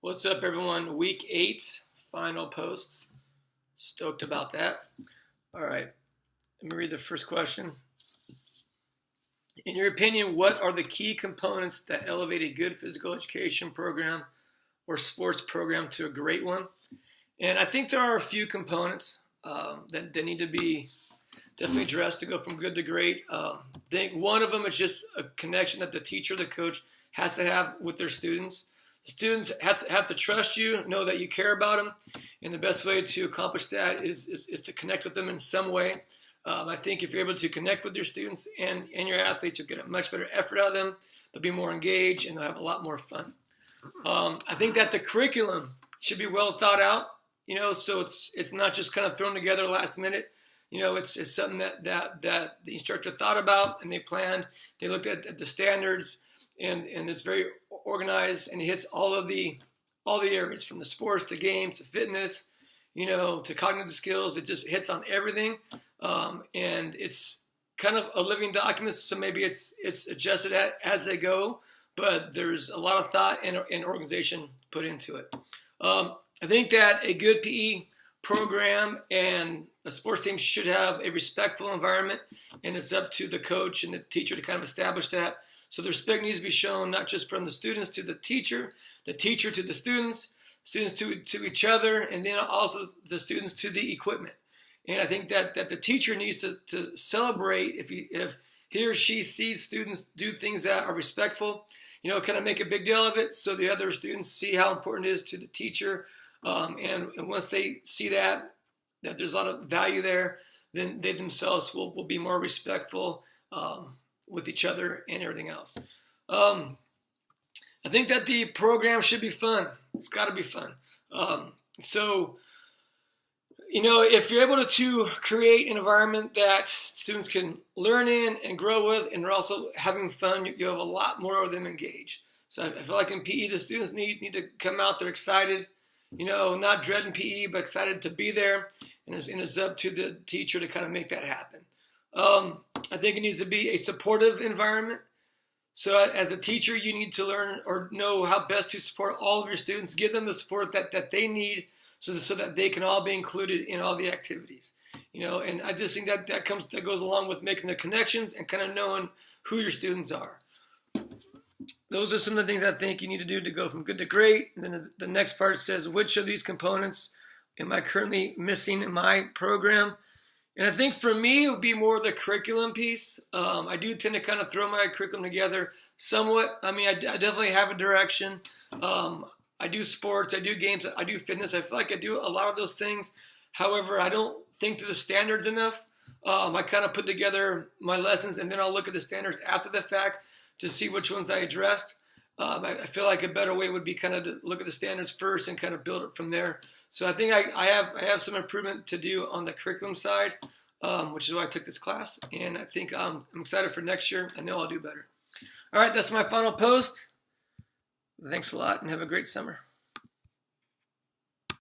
What's up, everyone? Week 8, final post. Stoked about that. All right, let me read the first question. In your opinion, what are the key components that elevate a good physical education program or sports program to a great one? And I think there are a few components that need to be definitely addressed to go from good to great. I think one of them is just a connection that the teacher, the coach, has to have with their students. The students have to trust you, know that you care about them, and the best way to accomplish that is to connect with them in some way. I think if you're able to connect with your students and your athletes, you'll get a much better effort out of them. They'll be more engaged, and they'll have a lot more fun. I think that the curriculum should be well thought out, so it's not just kind of thrown together last minute. It's something that the instructor thought about and they planned. They looked at the standards, and it's very organized, and it hits all the areas from the sports to games to fitness, to cognitive skills. It just hits on everything, and it's kind of a living document. So maybe it's adjusted as they go, but there's a lot of thought and organization put into it. I think that a good PE program and a sports team should have a respectful environment, and it's up to the coach and the teacher to kind of establish that. So the respect needs to be shown not just from the students to the teacher to the students to each other, and then also the students to the equipment. And I think that the teacher needs to celebrate if he or she sees students do things that are respectful, kind of make a big deal of it so the other students see how important it is to the teacher. And once they see that there's a lot of value there, then they themselves will be more respectful with each other and everything else. I think that the program should be fun. It's got to be fun. If you're able to create an environment that students can learn in and grow with, and they're also having fun, you have a lot more of them engaged. So I feel like in PE, the students need to come out there excited, not dreading PE, but excited to be there. And it's up to the teacher to kind of make that happen. I think it needs to be a supportive environment. So as a teacher, you need to learn or know how best to support all of your students. Give them the support that they need so that they can all be included in all the activities. And I just think that goes along with making the connections and kind of knowing who your students are. Those are some of the things I think you need to do to go from good to great. And then the next part says, which of these components am I currently missing in my program? And I think for me, it would be more the curriculum piece. I do tend to kind of throw my curriculum together somewhat. I mean, I definitely have a direction. I do sports, I do games, I do fitness. I feel like I do a lot of those things. However, I don't think through the standards enough. I kind of put together my lessons, and then I'll look at the standards after the fact to see which ones I addressed. I feel like a better way would be kind of to look at the standards first and kind of build it from there. So I think I have some improvement to do on the curriculum side, which is why I took this class. And I think I'm excited for next year. I know I'll do better. All right, that's my final post. Thanks a lot and have a great summer.